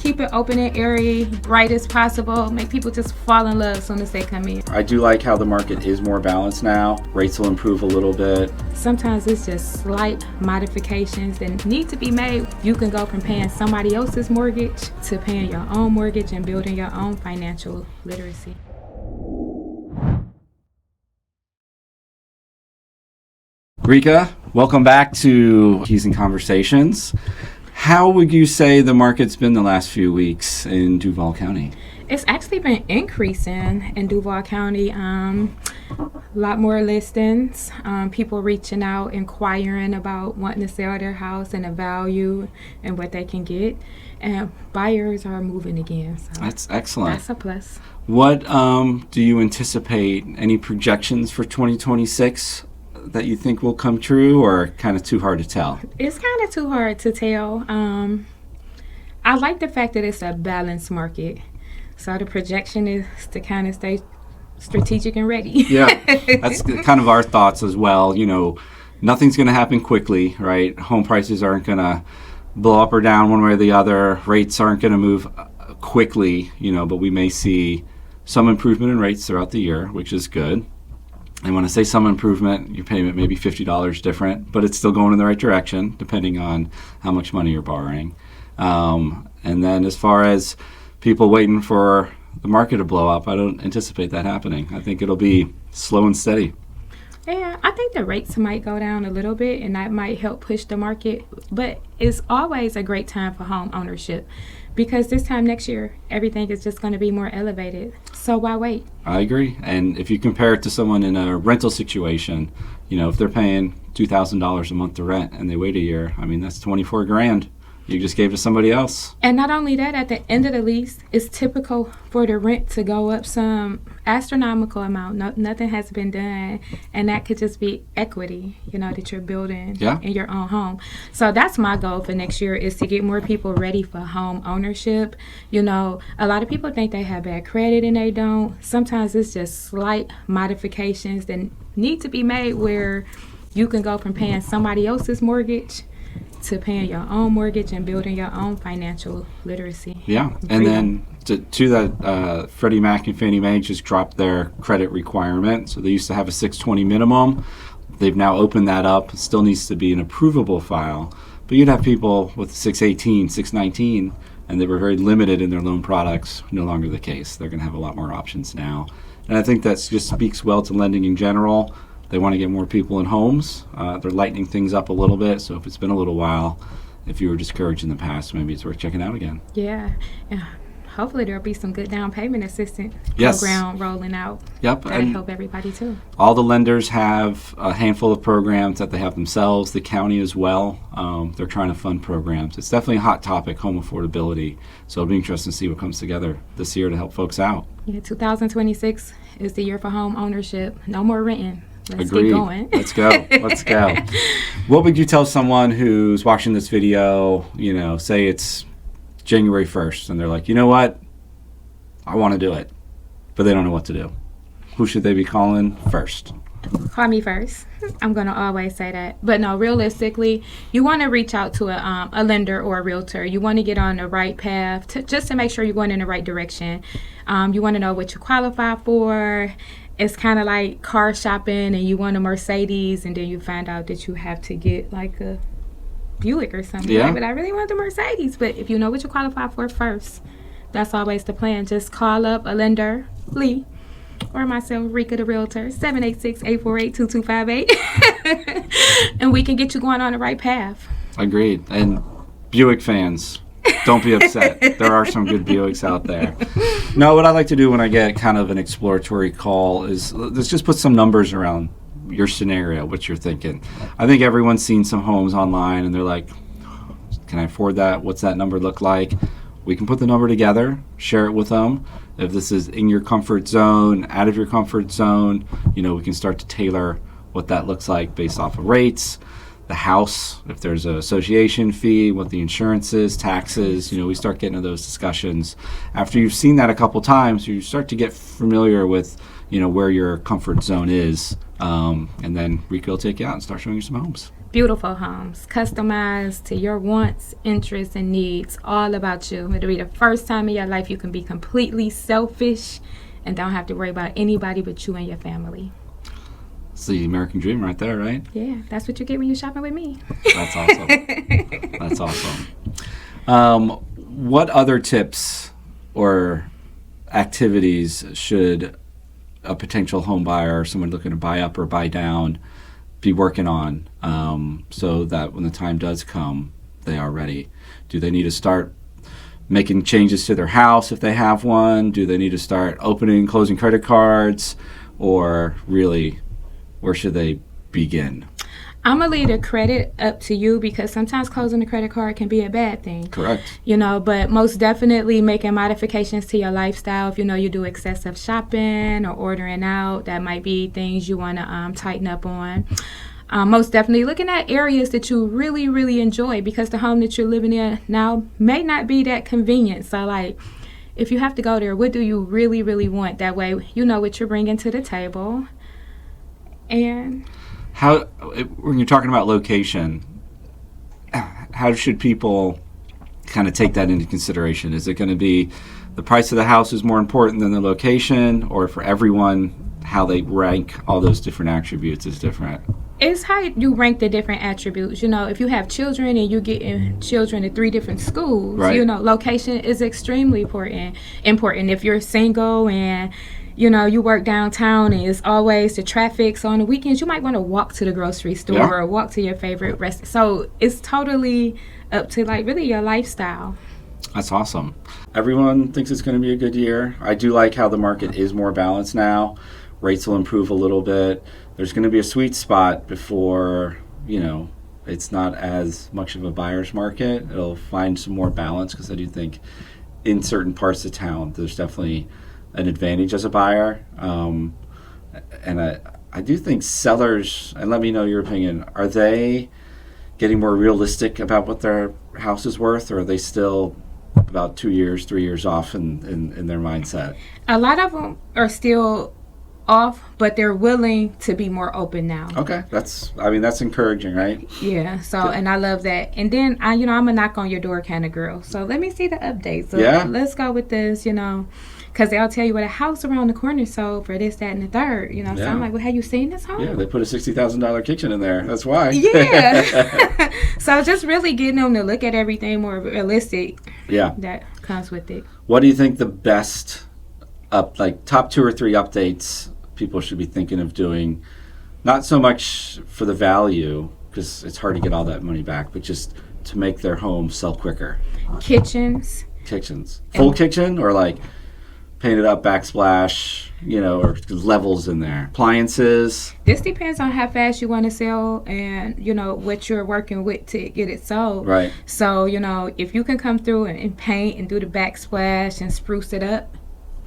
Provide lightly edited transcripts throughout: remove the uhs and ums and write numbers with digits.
keep it open and airy, bright as possible, make people just fall in love as soon as they come in. I do like how the market is more balanced now. Rates will improve a little bit. Sometimes it's just slight modifications that need to be made. You can go from paying somebody else's mortgage to paying your own mortgage and building your own financial literacy. Rika, welcome back to Keys and Conversations. How would you say the market's been the last few weeks in Duval County? It's actually been increasing in Duval County. A lot more listings, people reaching out, inquiring about wanting to sell their house and the value and what they can get. And buyers are moving again. So that's excellent. That's a plus. What do you anticipate? Any projections for 2026 that you think will come true, or kind of too hard to tell? It's kind of too hard to tell. I like the fact that it's a balanced market. So the projection is to kind of stay strategic and ready. Yeah, that's kind of our thoughts as well. You know, nothing's going to happen quickly, right? Home prices aren't going to blow up or down one way or the other. Rates aren't going to move quickly, you know, but we may see some improvement in rates throughout the year, which is good. And when I say some improvement, your payment may be $50 different, but it's still going in the right direction, depending on how much money you're borrowing. And then as far as people waiting for the market to blow up, I don't anticipate that happening. I think it'll be slow and steady. Yeah, I think the rates might go down a little bit, and that might help push the market. But it's always a great time for home ownership, because this time next year, everything is just going to be more elevated. So why wait? I agree. And if you compare it to someone in a rental situation, you know, if they're paying $2,000 a month to rent and they wait a year, I mean, that's $24,000 you just gave to somebody else. And not only that, at the end of the lease, it's typical for the rent to go up some astronomical amount. Nothing has been done, and that could just be equity, you know, that you're building in your own home. So that's my goal for next year, is to get more people ready for home ownership. You know, a lot of people think they have bad credit and they don't. Sometimes it's just slight modifications that need to be made where you can go from paying somebody else's mortgage to paying your own mortgage and building your own financial literacy. Yeah, and then to that, Freddie Mac and Fannie Mae just dropped their credit requirement. So they used to have a 620 minimum. They've now opened that up. It still needs to be an approvable file. But you'd have people with 618, 619, and they were very limited in their loan products. No longer the case. They're going to have a lot more options now. And I think that just speaks well to lending in general. They want to get more people in homes. They're lightening things up a little bit. So if it's been a little while, if you were discouraged in the past, maybe it's worth checking out again. Yeah. Hopefully there'll be some good down payment assistance program rolling out. Yep. That'll help everybody too. All the lenders have a handful of programs that they have themselves, the county as well. They're trying to fund programs. It's definitely a hot topic, home affordability. So it'll be interesting to see what comes together this year to help folks out. Yeah, 2026 is the year for home ownership. No more renting. Let's Agreed. get going. Let's go. Let's go. What would you tell someone who's watching this video, you know, say it's January 1st, and they're like, you know what? I want to do it, but they don't know what to do. Who should they be calling first? Call me first. I'm going to always say that. But no, realistically, you want to reach out to a lender or a realtor. You want to get on the right path just to make sure you're going in the right direction. You want to know what you qualify for. It's kind of like car shopping, and you want a Mercedes, and then you find out that you have to get like a Buick or something. Yeah. But I really want the Mercedes. But if you know what you qualify for first, that's always the plan. Just call up a lender, Lee, or myself, Rika the Realtor, 786-848-2258. And we can get you going on the right path. Agreed. And Buick fans, don't be upset. There are some good Buicks out there. No, what I like to do when I get kind of an exploratory call is let's just put some numbers around your scenario, what you're thinking. I think everyone's seen some homes online and they're like, can I afford that? What's that number look like? We can put the number together, share it with them. If this is in your comfort zone, out of your comfort zone, you know, we can start to tailor what that looks like based off of rates, the house, if there's an association fee, what the insurance is, taxes, you know, we start getting into those discussions. After you've seen that a couple times, you start to get familiar with, where your comfort zone is, and then Rico will take you out and start showing you some homes. Beautiful homes, customized to your wants, interests, and needs, all about you. It'll be the first time in your life you can be completely selfish and don't have to worry about anybody but you and your family. It's the American dream right there, right? Yeah, that's what you get when you're shopping with me. That's awesome. That's awesome. What other tips or activities should a potential home buyer or someone looking to buy up or buy down be working on, so that when the time does come, they are ready? Do they need to start making changes to their house if they have one? Do they need to start opening and closing credit cards? Or really, where should they begin? I'm going to leave the credit up to you, because sometimes closing the credit card can be a bad thing. Correct. But most definitely making modifications to your lifestyle. If you do excessive shopping or ordering out, that might be things you want to tighten up on. Most definitely looking at areas that you really, really enjoy, because the home that you're living in now may not be that convenient. So, if you have to go there, what do you really, really want? That way, you know what you're bringing to the table. And when you're talking about location, how should people kind of take that into consideration? Is it going to be the price of the house is more important than the location, or for everyone, how they rank all those different attributes is different? It's how you rank the different attributes. If you have children and you get children at 3 different schools, right, location is extremely important. If you're single and you work downtown and it's always the traffic, so on the weekends you might want to walk to the grocery store or walk to your favorite restaurant. So it's totally up to really your lifestyle. That's awesome. Everyone thinks it's going to be a good year. I do like how the market is more balanced now. Rates will improve a little bit. There's going to be a sweet spot before, it's not as much of a buyer's market. It'll find some more balance, because I do think in certain parts of town there's definitely an advantage as a buyer. And I do think sellers, and let me know your opinion, are they getting more realistic about what their house is worth, or are they still about 2 years, 3 years off in their mindset? A lot of them are still off, but they're willing to be more open now. Okay, that's encouraging, right? Yeah. So, and I love that. And then I'm a knock on your door kind of girl. So let me see the updates. So let's go with this. Because they'll tell you what a house around the corner sold for this, that, and the third. So I'm like, well, have you seen this home? Yeah, they put a $60,000 kitchen in there. That's why. Yeah. So just really getting them to look at everything more realistic. Yeah. That comes with it. What do you think the best top 2 or 3 updates people should be thinking of doing? Not so much for the value, because it's hard to get all that money back, but just to make their home sell quicker. Kitchens. Full kitchen, or painted up backsplash, or levels in there. Appliances. This depends on how fast you want to sell and, what you're working with to get it sold. Right. So, if you can come through and paint and do the backsplash and spruce it up,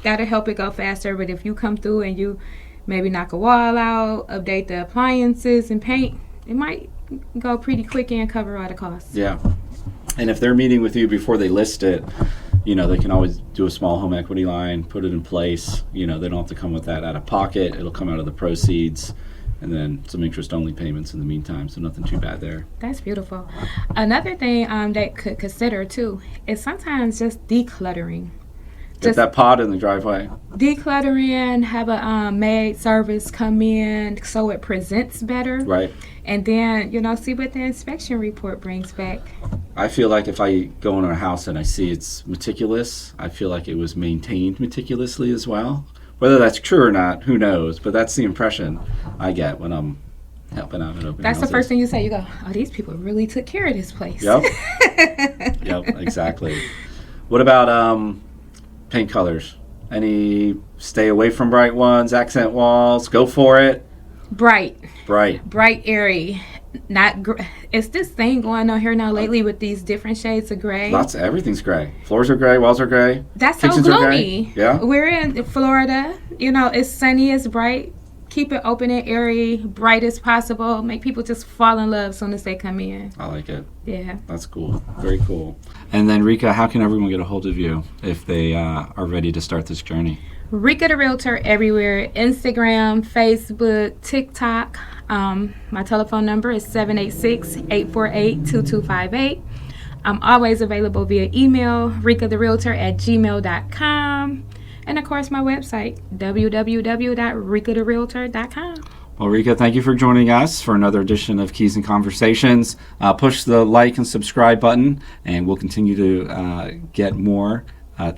that'll help it go faster. But if you come through and you maybe knock a wall out, update the appliances and paint, it might go pretty quick and cover all the costs. Yeah. And if they're meeting with you before they list it, they can always do a small home equity line, put it in place. They don't have to come with that out of pocket. It'll come out of the proceeds, and then some interest-only payments in the meantime, so nothing too bad there. That's beautiful. Another thing that could consider, too, is sometimes just decluttering. Get that pot in the driveway. Decluttering, have a maid service come in so it presents better. Right. And then, see what the inspection report brings back. I feel like if I go in a house and I see it's meticulous, I feel like it was maintained meticulously as well. Whether that's true or not, who knows? But that's the impression I get when I'm helping out at open That's houses. The first thing you say. You go, oh, these people really took care of this place. Yep. Yep, exactly. What about paint colors? Any stay away from bright ones, accent walls, go for it? Bright, airy. Not it's this thing going on here now lately with these different shades of gray. Everything's gray. Floors are gray, walls are gray. That's so gloomy. Yeah. We're in Florida. It's sunny, it's bright. keep it open and airy, bright as possible. Make people just fall in love as soon as they come in. I like it. Yeah. That's cool. Very cool. And then, Rika, how can everyone get a hold of you if they are ready to start this journey? Rika the Realtor everywhere. Instagram, Facebook, TikTok. My telephone number is 786-848-2258. I'm always available via email, rikatherealtor@gmail.com. And, of course, my website, www.rikatherealtor.com. Well, Rika, thank you for joining us for another edition of Keys and Conversations. Push the like and subscribe button, and we'll continue to get more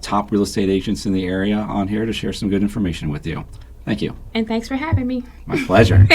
top real estate agents in the area on here to share some good information with you. Thank you. And thanks for having me. My pleasure.